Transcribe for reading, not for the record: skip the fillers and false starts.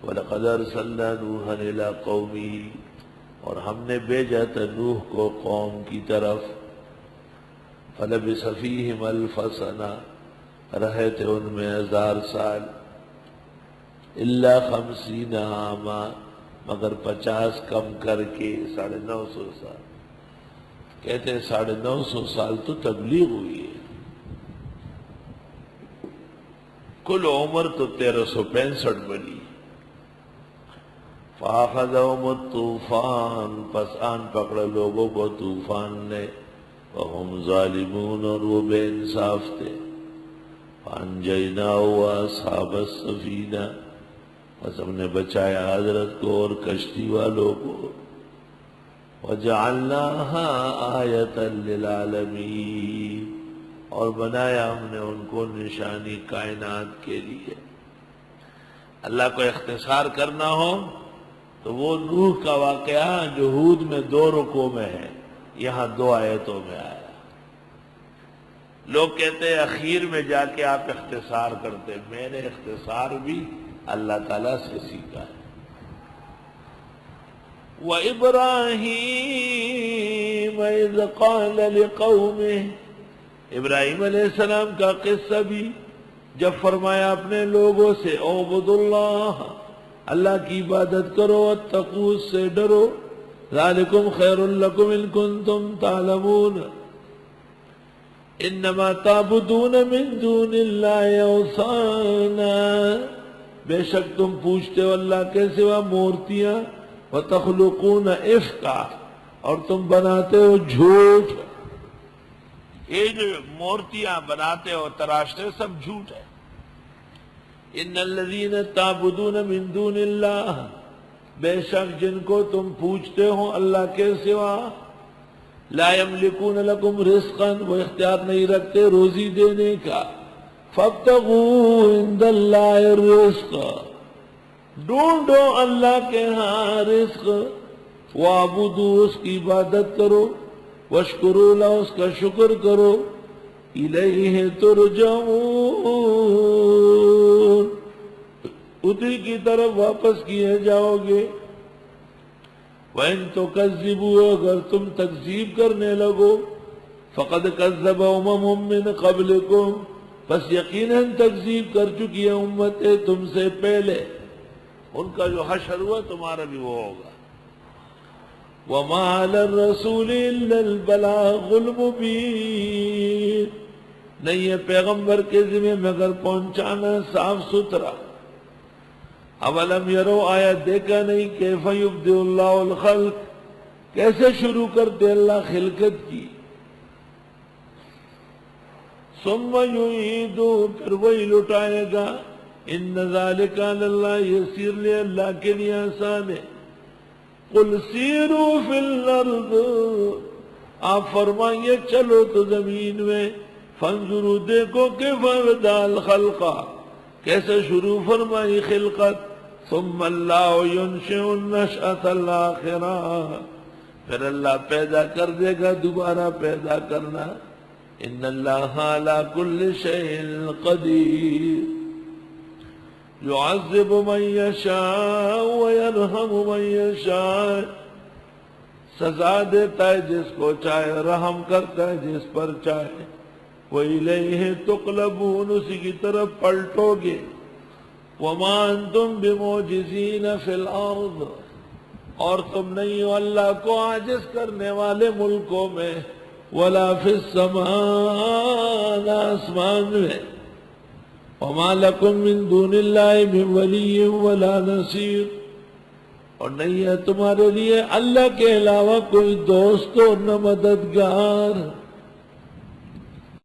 وَلَقَدْ أَرْسَلْنَا نُوحًا إِلَىٰ قَوْمِهِ، اور ہم نے بھیجا تھا نوح کو قوم کی طرف. فَلَبِثَ فِيهِمْ أَلْفَ سَنَةٍ، رہے تھے ان میں 1000 سال. إِلَّا 50 عَامًا، مگر 50 کم کر کے 950 سال. کہتے ہیں 950 سال تو تبلیغ ہوئی ہے، کل عمر تو 1365 بنی. فَأَخَذَهُمُ الطُّوفَانُ، پس آن پکڑا لوگوں کو طوفان نے. وَهُمْ ظَالِمُونَ، اور وہ بے انصاف تھے. فَأَنْجَيْنَاهُ وَأَصْحَابَ السَّفِينَةِ، پس ہم نے بچایا حضرت کو اور کشتی والوں کو. وَجَعَلْنَاهَا آیَةً لِلْعَالَمِينَ، اور بنایا ہم نے ان کو نشانی کائنات کے لیے. اللہ کو اختصار کرنا ہو تو وہ نوح کا واقعہ جو ہود میں 2 رکوع میں ہے، یہاں 2 آیتوں میں آیا. لوگ کہتے ہیں اخیر میں جا کے آپ اختصار کرتے، میں نے اختصار بھی اللہ تعالیٰ سے سیکھا ہے. وَإِبْرَاهِيمَ إِذْ قَالَ لِقَوْمِهِ، ابراہیم علیہ السلام کا قصہ بھی جب فرمایا اپنے لوگوں سے، اعبدوا اللہ، اللہ کی عبادت کرو، واتقوا، سے ڈرو، ذالکم خیر لکم ان کنتم تعلمون، انما تعبدون من دون اللہ اوثانا، بے شک تم پوچھتے ہو اللہ کے سوا مورتیاں، وتخلقون افکا، اور تم بناتے ہو جھوٹ. یہ جو مورتیاں بناتے ہو تراشتے ہو سب جھوٹ ہے. ان الذین تعبدون من دون اللہ، بے شک جن کو تم پوچھتے ہو اللہ کے سوا، لا یملکون لکم رزقا، وہ اختیار نہیں رکھتے روزی دینے کا. فابتغوا عند اللہ الرزق، ڈھونڈو اللہ کے ہاں رزق. وعبدوا، اس کی عبادت کرو. واشکروا لہ، اس کا شکر کرو. الیہ ترجعون، اسی کی طرف واپس کیے جاؤ گے. وَإِن تُكَذِّبُوا، اگر تم تکذیب کرنے لگو، فَقَدْ كَذَّبَ أُمَمٌ مِّن قَبْلِكُمْ، پس یقیناً تکذیب کر چکی ہے امتیں تم سے پہلے. ان کا جو حشر ہوا تمہارا بھی وہ ہوگا. وَمَا عَلَى الرَّسُولِ إِلَّا الْبَلَاغُ الْمُبِينُ، نہیں ہے پیغمبر کے ذمہ مگر پہنچانا صاف ستھرا. اولم یرو، آیا دیکھا نہیں، کیف یبدئ اللہ الخلق، کیسے شروع کرتے اللہ خلقت کی. ثم یعیدہ، پھر وہی لٹائے گا. ان ذالک علی اللہ یسیر، لے اللہ کے لیے آسان ہے. قل سیروا فی الارض، آپ فرمائیے چلو تو زمین میں. فانظروا، دیکھو کیف بدأ الخلق، کیسے شروع فرمائی خلقت. ثم اللہ ینشئ النشأۃ الآخرہ، پھر اللہ پیدا کر دے گا دوبارہ پیدا کرنا. ان اللہ علی کل شیء قدیر، یعذب من یشاء ویرحم من یشاء، سزا دیتا ہے جس کو چاہے، رحم کرتا ہے جس پر چاہے. وَإِلَيْهِ تُقْلَبُونَ، اسی کی طرف پلٹو گے. وَمَا أَنْتُمْ بِمُعْجِزِينَ فِي الْأَرْضِ، اور تم نہیں ہو اللہ کو عاجز کرنے والے ملکوں میں. وَلَا فِي السَّمَاءِ، نہ آسمان میں. وَمَا لَكُمْ مِن دُونِ اللَّهِ مِن وَلِيٍّ وَلَا نَصِيرٍ، اور نہیں ہے تمہارے لیے اللہ کے علاوہ کوئی دوست اور نہ مددگار.